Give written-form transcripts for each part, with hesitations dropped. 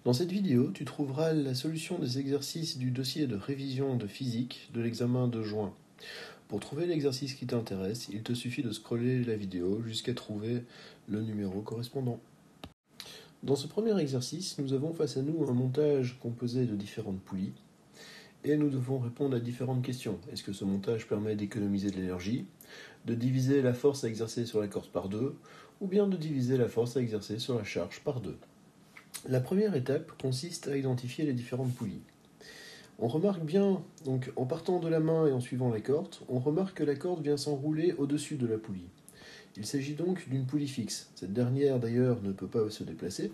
Dans cette vidéo, tu trouveras la solution des exercices du dossier de révision de physique de l'examen de juin. Pour trouver l'exercice qui t'intéresse, il te suffit de scroller la vidéo jusqu'à trouver le numéro correspondant. Dans ce premier exercice, nous avons face à nous un montage composé de différentes poulies et nous devons répondre à différentes questions. Est-ce que ce montage permet d'économiser de l'énergie, de diviser la force à exercer sur la corde par 2 ou bien de diviser la force à exercer sur la charge par 2? La première étape consiste à identifier les différentes poulies. On remarque bien, donc en partant de la main et en suivant la corde, on remarque que la corde vient s'enrouler au-dessus de la poulie. Il s'agit donc d'une poulie fixe. Cette dernière d'ailleurs ne peut pas se déplacer.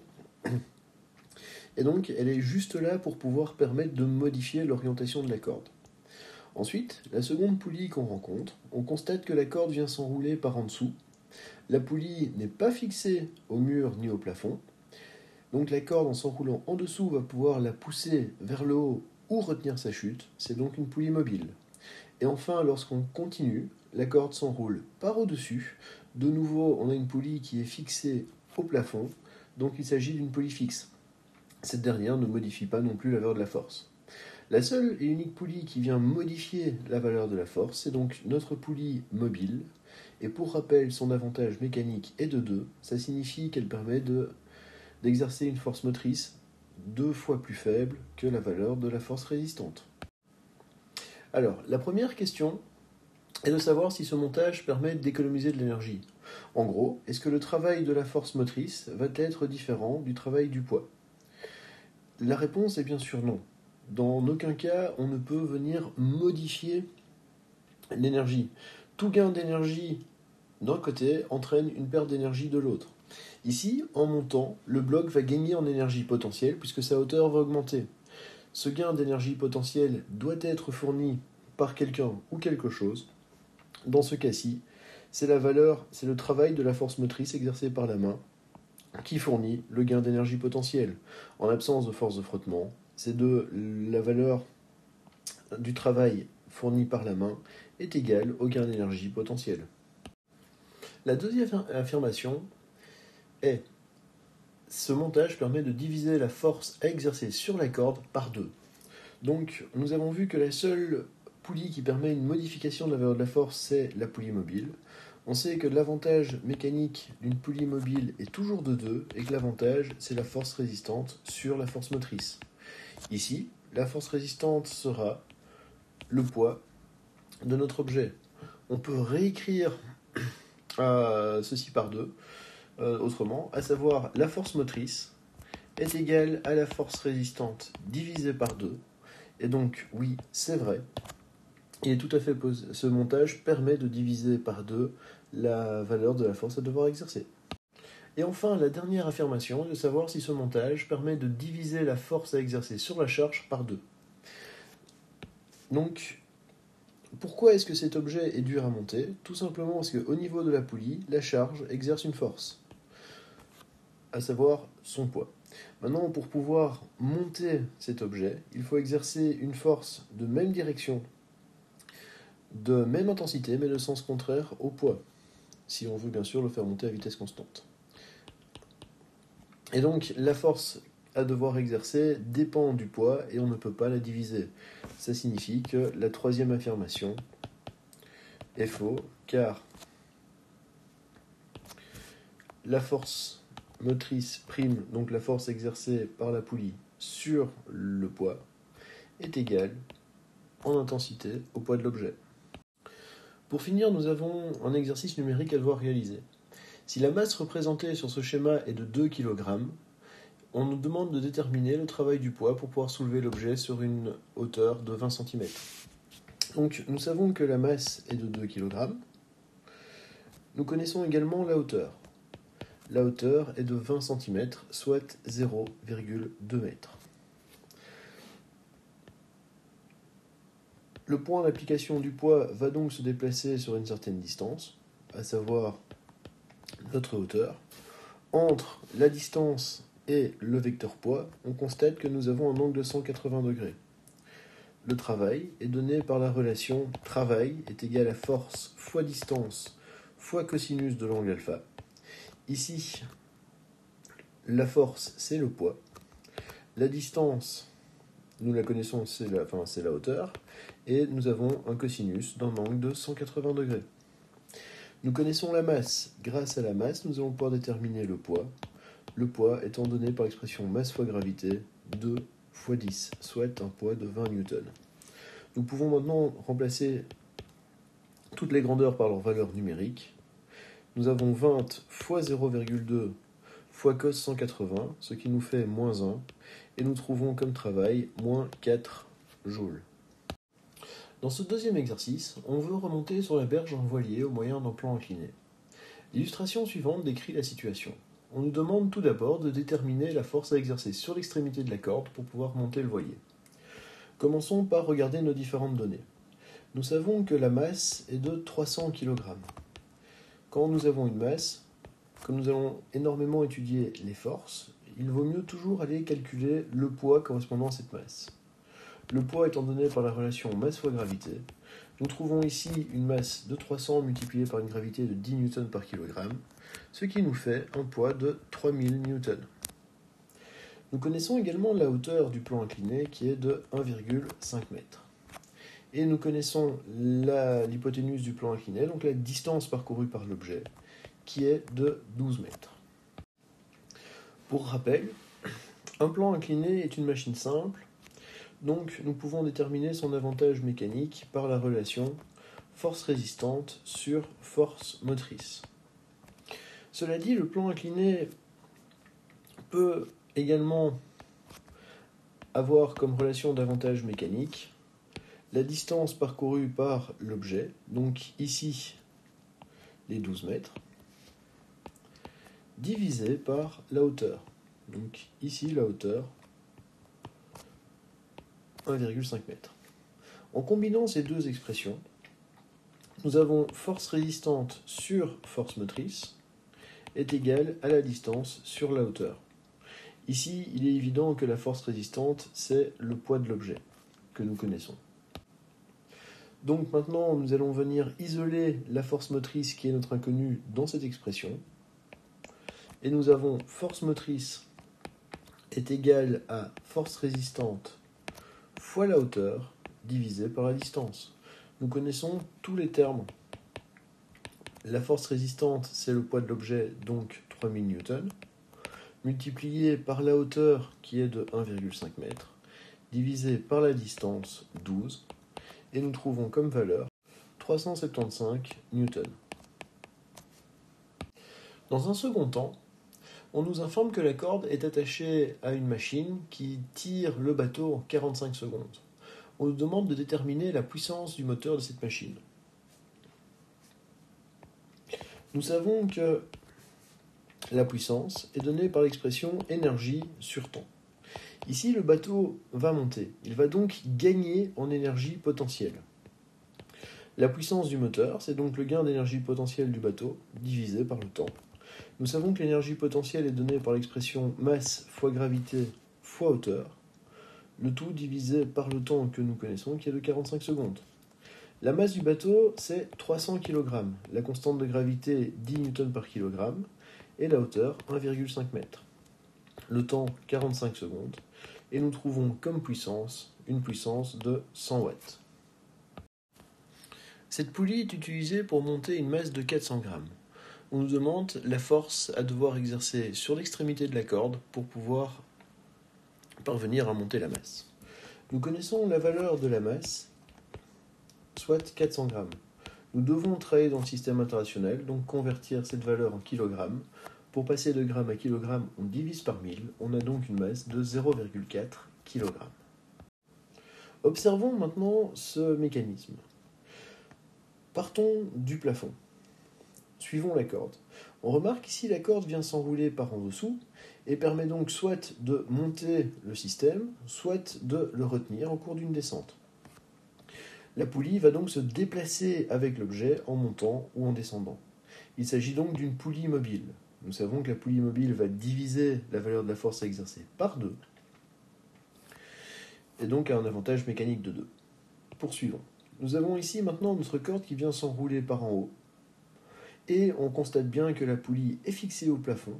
Et donc elle est juste là pour pouvoir permettre de modifier l'orientation de la corde. Ensuite, la seconde poulie qu'on rencontre, on constate que la corde vient s'enrouler par en dessous. La poulie n'est pas fixée au mur ni au plafond. Donc la corde, en s'enroulant en dessous, va pouvoir la pousser vers le haut ou retenir sa chute. C'est donc une poulie mobile. Et enfin, lorsqu'on continue, la corde s'enroule par au-dessus. De nouveau, on a une poulie qui est fixée au plafond. Donc il s'agit d'une poulie fixe. Cette dernière ne modifie pas non plus la valeur de la force. La seule et unique poulie qui vient modifier la valeur de la force, c'est donc notre poulie mobile. Et pour rappel, son avantage mécanique est de 2. Ça signifie qu'elle permet d'exercer une force motrice 2 fois plus faible que la valeur de la force résistante. Alors, la première question est de savoir si ce montage permet d'économiser de l'énergie. En gros, est-ce que le travail de la force motrice va être différent du travail du poids? La réponse est bien sûr non. Dans aucun cas, on ne peut venir modifier l'énergie. Tout gain d'énergie d'un côté entraîne une perte d'énergie de l'autre. Ici, en montant, le bloc va gagner en énergie potentielle puisque sa hauteur va augmenter. Ce gain d'énergie potentielle doit être fourni par quelqu'un ou quelque chose. Dans ce cas-ci, c'est le travail de la force motrice exercée par la main qui fournit le gain d'énergie potentielle. En l'absence de force de frottement, c'est la valeur du travail fourni par la main est égale au gain d'énergie potentielle. La deuxième affirmation est: ce montage permet de diviser la force à exercer sur la corde par 2. Donc, nous avons vu que la seule poulie qui permet une modification de la valeur de la force, c'est la poulie mobile. On sait que l'avantage mécanique d'une poulie mobile est toujours de 2 et que l'avantage, c'est la force résistante sur la force motrice. Ici, la force résistante sera le poids de notre objet. On peut réécrire ceci par 2. Autrement, à savoir la force motrice est égale à la force résistante divisée par 2. Et donc, oui, c'est vrai. Ce montage permet de diviser par 2 la valeur de la force à devoir exercer. Et enfin, la dernière affirmation est de savoir si ce montage permet de diviser la force à exercer sur la charge par 2. Donc, pourquoi est-ce que cet objet est dur à monter? Tout simplement parce qu'au niveau de la poulie, la charge exerce une force, à savoir son poids. Maintenant, pour pouvoir monter cet objet, il faut exercer une force de même direction, de même intensité, mais de sens contraire au poids, si on veut bien sûr le faire monter à vitesse constante. Et donc, la force à devoir exercer dépend du poids et on ne peut pas la diviser. Ça signifie que la troisième affirmation est faux, car la force motrice prime, donc la force exercée par la poulie sur le poids, est égale en intensité au poids de l'objet. Pour finir, nous avons un exercice numérique à devoir réaliser. Si la masse représentée sur ce schéma est de 2 kg, on nous demande de déterminer le travail du poids pour pouvoir soulever l'objet sur une hauteur de 20 cm. Donc nous savons que la masse est de 2 kg. Nous connaissons également la hauteur. La hauteur est de 20 cm, soit 0,2 m. Le point d'application du poids va donc se déplacer sur une certaine distance, à savoir notre hauteur. Entre la distance et le vecteur poids, on constate que nous avons un angle de 180 degrés. Le travail est donné par la relation travail est égal à force fois distance fois cosinus de l'angle alpha. Ici, la force, c'est le poids. La distance, nous la connaissons, c'est la hauteur, et nous avons un cosinus d'un angle de 180 degrés. Nous connaissons la masse. Grâce à la masse, nous allons pouvoir déterminer le poids. Le poids étant donné par l'expression masse fois gravité, 2 fois 10, soit un poids de 20 newtons. Nous pouvons maintenant remplacer toutes les grandeurs par leur valeur numérique. Nous avons 20 fois 0,2 fois cos 180, ce qui nous fait moins 1, et nous trouvons comme travail moins 4 joules. Dans ce deuxième exercice, on veut remonter sur la berge d'un voilier au moyen d'un plan incliné. L'illustration suivante décrit la situation. On nous demande tout d'abord de déterminer la force à exercer sur l'extrémité de la corde pour pouvoir monter le voilier. Commençons par regarder nos différentes données. Nous savons que la masse est de 300 kg. Quand nous avons une masse, comme nous allons énormément étudier les forces, il vaut mieux toujours aller calculer le poids correspondant à cette masse. Le poids étant donné par la relation masse fois gravité, nous trouvons ici une masse de 300 multipliée par une gravité de 10 newtons par kilogramme, ce qui nous fait un poids de 3000 newtons. Nous connaissons également la hauteur du plan incliné qui est de 1,5 m. Et nous connaissons l'hypoténuse du plan incliné, donc la distance parcourue par l'objet, qui est de 12 mètres. Pour rappel, un plan incliné est une machine simple, donc nous pouvons déterminer son avantage mécanique par la relation force résistante sur force motrice. Cela dit, le plan incliné peut également avoir comme relation d'avantage mécanique la distance parcourue par l'objet, donc ici les 12 mètres, divisé par la hauteur. Donc ici la hauteur 1,5 m. En combinant ces deux expressions, nous avons force résistante sur force motrice est égale à la distance sur la hauteur. Ici, il est évident que la force résistante, c'est le poids de l'objet que nous connaissons. Donc maintenant, nous allons venir isoler la force motrice qui est notre inconnue dans cette expression. Et nous avons force motrice est égale à force résistante fois la hauteur divisé par la distance. Nous connaissons tous les termes. La force résistante, c'est le poids de l'objet, donc 3000 newtons, multiplié par la hauteur qui est de 1,5 m, divisé par la distance 12, et nous trouvons comme valeur 375 newtons. Dans un second temps, on nous informe que la corde est attachée à une machine qui tire le bateau en 45 secondes. On nous demande de déterminer la puissance du moteur de cette machine. Nous savons que la puissance est donnée par l'expression énergie sur temps. Ici, le bateau va monter. Il va donc gagner en énergie potentielle. La puissance du moteur, c'est donc le gain d'énergie potentielle du bateau divisé par le temps. Nous savons que l'énergie potentielle est donnée par l'expression masse fois gravité fois hauteur, le tout divisé par le temps que nous connaissons, qui est de 45 secondes. La masse du bateau, c'est 300 kg, la constante de gravité 10 N par kg, et la hauteur 1,5 m. Le temps 45 secondes, et nous trouvons comme puissance une puissance de 100 watts. Cette poulie est utilisée pour monter une masse de 400 g. On nous demande la force à devoir exercer sur l'extrémité de la corde pour pouvoir parvenir à monter la masse. Nous connaissons la valeur de la masse, soit 400 g. Nous devons travailler dans le système international, donc convertir cette valeur en kilogrammes. Pour passer de grammes à kilogrammes, on divise par 1000. On a donc une masse de 0,4 kg. Observons maintenant ce mécanisme. Partons du plafond. Suivons la corde. On remarque ici la corde vient s'enrouler par en dessous et permet donc soit de monter le système, soit de le retenir en cours d'une descente. La poulie va donc se déplacer avec l'objet en montant ou en descendant. Il s'agit donc d'une poulie mobile. Nous savons que la poulie mobile va diviser la valeur de la force à exercer par 2 et donc a un avantage mécanique de 2. Poursuivons. Nous avons ici maintenant notre corde qui vient s'enrouler par en haut et on constate bien que la poulie est fixée au plafond.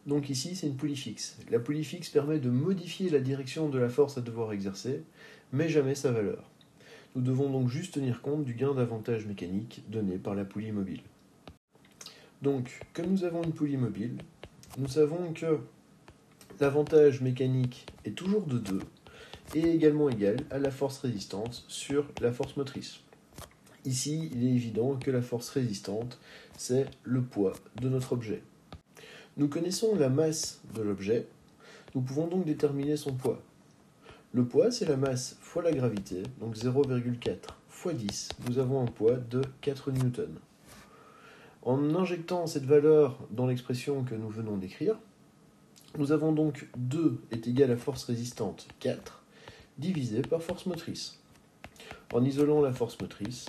Donc ici, c'est une poulie fixe. La poulie fixe permet de modifier la direction de la force à devoir exercer, mais jamais sa valeur. Nous devons donc juste tenir compte du gain d'avantage mécanique donné par la poulie mobile. Donc, comme nous avons une poulie mobile, nous savons que l'avantage mécanique est toujours de 2 et également égal à la force résistante sur la force motrice. Ici, il est évident que la force résistante, c'est le poids de notre objet. Nous connaissons la masse de l'objet, nous pouvons donc déterminer son poids. Le poids, c'est la masse fois la gravité, donc 0,4 fois 10, nous avons un poids de 4 newtons. En injectant cette valeur dans l'expression que nous venons d'écrire, nous avons donc 2 est égal à force résistante 4, divisé par force motrice. En isolant la force motrice,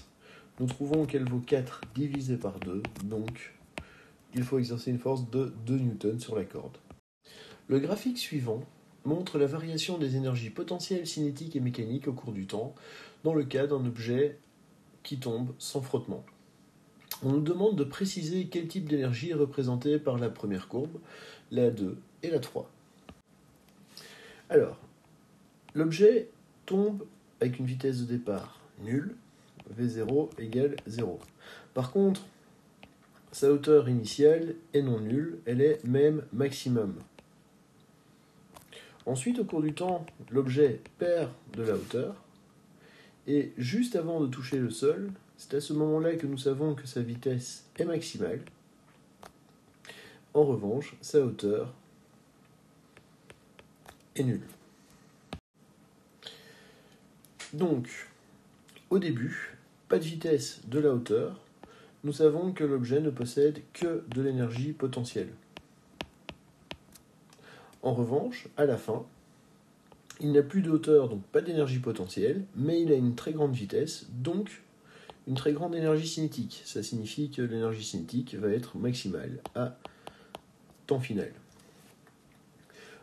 nous trouvons qu'elle vaut 4 divisé par 2, donc il faut exercer une force de 2 newtons sur la corde. Le graphique suivant montre la variation des énergies potentielles, cinétiques et mécaniques au cours du temps, dans le cas d'un objet qui tombe sans frottement. On nous demande de préciser quel type d'énergie est représenté par la première courbe, la 2 et la 3. Alors, l'objet tombe avec une vitesse de départ nulle, V0 égale 0. Par contre, sa hauteur initiale est non nulle, elle est même maximum. Ensuite, au cours du temps, l'objet perd de la hauteur, et juste avant de toucher le sol, c'est à ce moment-là que nous savons que sa vitesse est maximale. En revanche, sa hauteur est nulle. Donc, au début, pas de vitesse de la hauteur, nous savons que l'objet ne possède que de l'énergie potentielle. En revanche, à la fin, il n'a plus de hauteur, donc pas d'énergie potentielle, mais il a une très grande vitesse, donc une très grande énergie cinétique. Ça signifie que l'énergie cinétique va être maximale à temps final.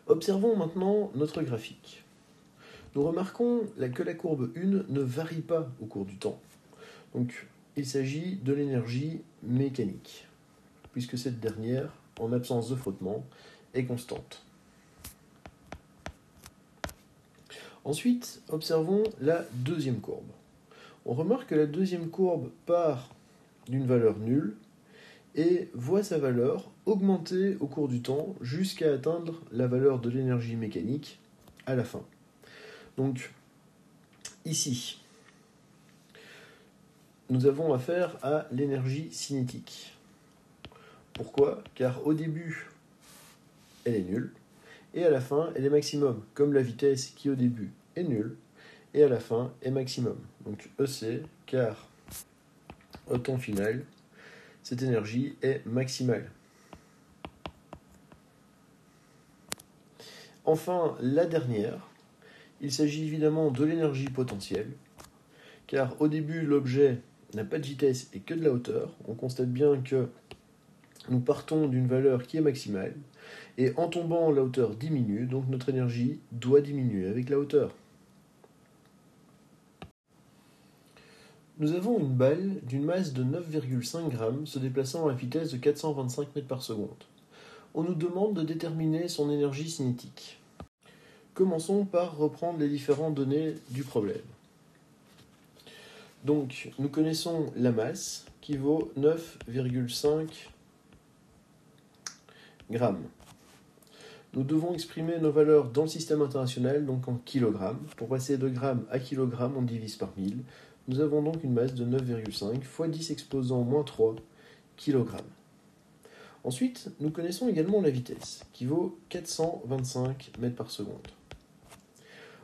Observons maintenant notre graphique. Nous remarquons que la courbe 1 ne varie pas au cours du temps. Donc, il s'agit de l'énergie mécanique, puisque cette dernière, en absence de frottement, est constante. Ensuite, observons la deuxième courbe. On remarque que la deuxième courbe part d'une valeur nulle et voit sa valeur augmenter au cours du temps jusqu'à atteindre la valeur de l'énergie mécanique à la fin. Donc, ici, nous avons affaire à l'énergie cinétique. Pourquoi ? Car au début, elle est nulle, et à la fin, elle est maximum, comme la vitesse qui au début est nulle, et à la fin est maximum. Donc EC, car au temps final, cette énergie est maximale. Enfin, la dernière, il s'agit évidemment de l'énergie potentielle, car au début, l'objet n'a pas de vitesse et que de la hauteur. On constate bien que nous partons d'une valeur qui est maximale, et en tombant, la hauteur diminue, donc notre énergie doit diminuer avec la hauteur. Nous avons une balle d'une masse de 9,5 grammes se déplaçant à la vitesse de 425 mètres par seconde. On nous demande de déterminer son énergie cinétique. Commençons par reprendre les différentes données du problème. Donc, nous connaissons la masse qui vaut 9,5 grammes. Nous devons exprimer nos valeurs dans le système international, donc en kilogrammes. Pour passer de grammes à kilogrammes, on divise par 1000. Nous avons donc une masse de 9,5 fois 10 exposant moins 3 kg. Ensuite, nous connaissons également la vitesse, qui vaut 425 mètres par seconde.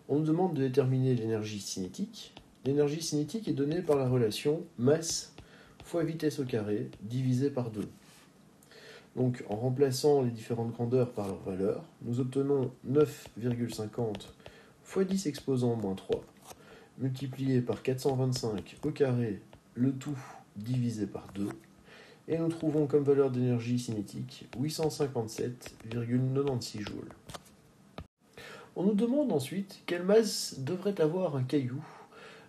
On nous demande de déterminer l'énergie cinétique. L'énergie cinétique est donnée par la relation masse fois vitesse au carré divisé par 2. Donc, en remplaçant les différentes grandeurs par leurs valeurs, nous obtenons 9,50 fois 10 exposant moins 3, multiplié par 425 au carré, le tout divisé par 2, et nous trouvons comme valeur d'énergie cinétique 857,96 joules. On nous demande ensuite quelle masse devrait avoir un caillou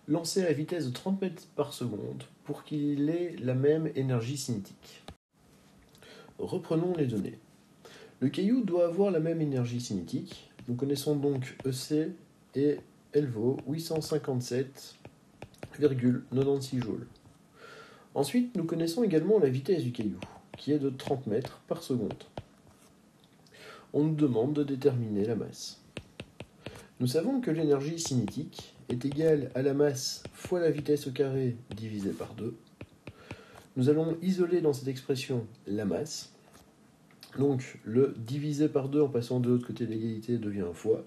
lancé à la vitesse de 30 mètres par seconde pour qu'il ait la même énergie cinétique. Reprenons les données. Le caillou doit avoir la même énergie cinétique. Nous connaissons donc EC et elle vaut 857,96 joules. Ensuite, nous connaissons également la vitesse du caillou, qui est de 30 mètres par seconde. On nous demande de déterminer la masse. Nous savons que l'énergie cinétique est égale à la masse fois la vitesse au carré divisé par 2. Nous allons isoler dans cette expression la masse. Donc le divisé par 2 en passant de l'autre côté de l'égalité devient un fois.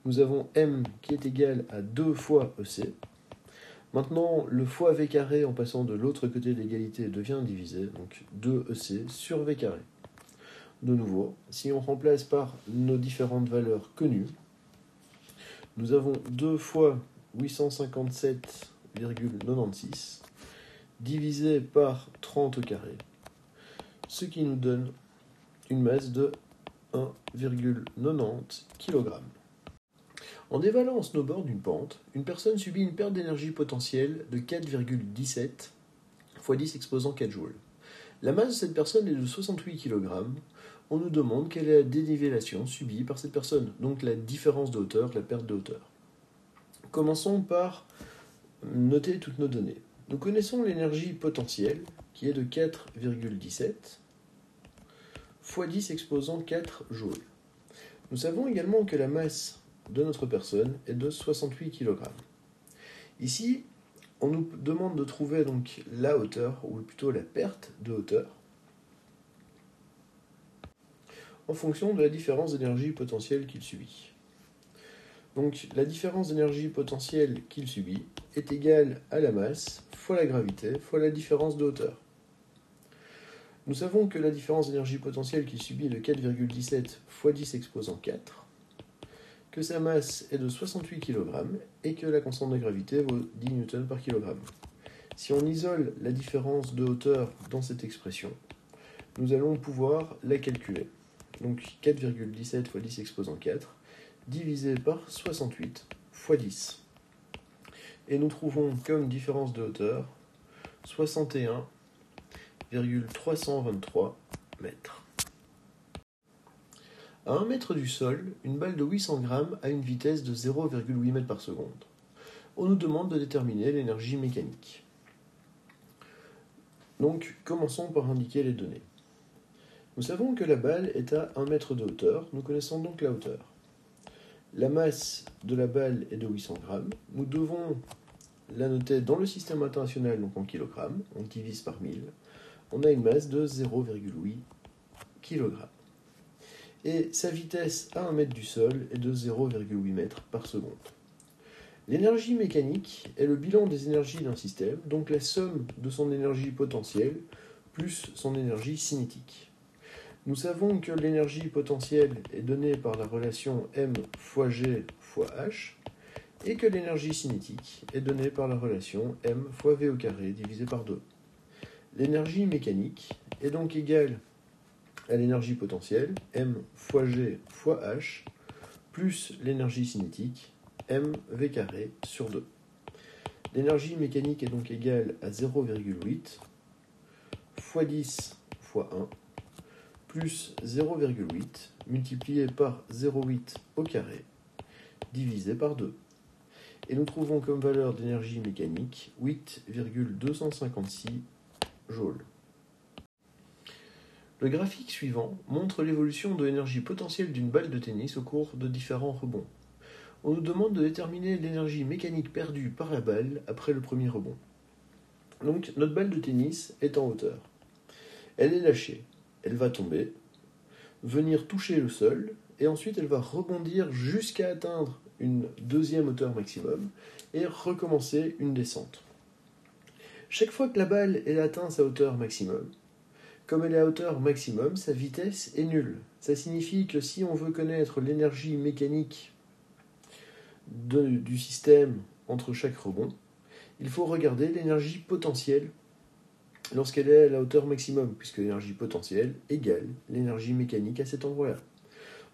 Nous avons m qui est égal à 2 fois EC. Maintenant, le fois v carré en passant de l'autre côté de l'égalité devient divisé, donc 2EC sur v carré. De nouveau, si on remplace par nos différentes valeurs connues, nous avons 2 fois 857,96 divisé par 30 au carré, ce qui nous donne une masse de 1,90 kg. En dévalant en snowboard une pente, une personne subit une perte d'énergie potentielle de 4,17 x 10 exposant 4 joules. La masse de cette personne est de 68 kg. On nous demande quelle est la dénivellation subie par cette personne, donc la différence de hauteur, la perte de hauteur. Commençons par noter toutes nos données. Nous connaissons l'énergie potentielle, qui est de 4,17 x 10 exposant 4 joules. Nous savons également que la masse de notre personne est de 68 kg. Ici, on nous demande de trouver donc la hauteur, ou plutôt la perte de hauteur, en fonction de la différence d'énergie potentielle qu'il subit. Donc la différence d'énergie potentielle qu'il subit est égale à la masse fois la gravité fois la différence de hauteur. Nous savons que la différence d'énergie potentielle qu'il subit est de 4,17 x 10 exposant 4, que sa masse est de 68 kg et que la constante de gravité vaut 10 N par kg. Si on isole la différence de hauteur dans cette expression, nous allons pouvoir la calculer. Donc 4,17 x 10 exposant 4 divisé par 68 x 10. Et nous trouvons comme différence de hauteur 61,323 mètres. À 1 mètre du sol, une balle de 800 grammes a une vitesse de 0,8 mètres par seconde. On nous demande de déterminer l'énergie mécanique. Donc, commençons par indiquer les données. Nous savons que la balle est à 1 mètre de hauteur, nous connaissons donc la hauteur. La masse de la balle est de 800 grammes. Nous devons la noter dans le système international, donc en kilogrammes. On divise par 1000. On a une masse de 0,8 kg. Et sa vitesse à 1 mètre du sol est de 0,8 mètres par seconde. L'énergie mécanique est le bilan des énergies d'un système, donc la somme de son énergie potentielle plus son énergie cinétique. Nous savons que l'énergie potentielle est donnée par la relation m fois g fois h, et que l'énergie cinétique est donnée par la relation m fois v au carré divisé par 2. L'énergie mécanique est donc égale à l'énergie potentielle, m fois g fois h, plus l'énergie cinétique, mv carré sur 2. L'énergie mécanique est donc égale à 0,8 fois 10 fois 1, plus 0,8 multiplié par 0,8 au carré, divisé par 2. Et nous trouvons comme valeur d'énergie mécanique 8,256 joules. Le graphique suivant montre l'évolution de l'énergie potentielle d'une balle de tennis au cours de différents rebonds. On nous demande de déterminer l'énergie mécanique perdue par la balle après le premier rebond. Donc notre balle de tennis est en hauteur. Elle est lâchée, elle va tomber, venir toucher le sol, et ensuite elle va rebondir jusqu'à atteindre une deuxième hauteur maximum et recommencer une descente. Chaque fois que la balle atteint sa hauteur maximum, comme elle est à hauteur maximum, sa vitesse est nulle. Ça signifie que si on veut connaître l'énergie mécanique du système entre chaque rebond, il faut regarder l'énergie potentielle lorsqu'elle est à la hauteur maximum, puisque l'énergie potentielle égale l'énergie mécanique à cet endroit-là.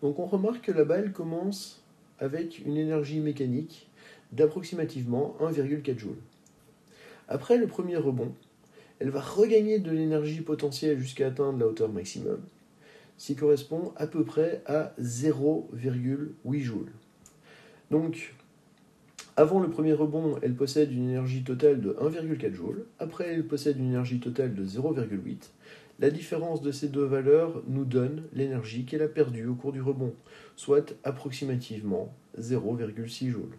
Donc on remarque que la balle commence avec une énergie mécanique d'approximativement 1,4 joules. Après le premier rebond, elle va regagner de l'énergie potentielle jusqu'à atteindre la hauteur maximum. ce qui correspond à peu près à 0,8 joules. Donc, avant le premier rebond, elle possède une énergie totale de 1,4 joules. Après, elle possède une énergie totale de 0,8. La différence de ces deux valeurs nous donne l'énergie qu'elle a perdue au cours du rebond, soit approximativement 0,6 joules.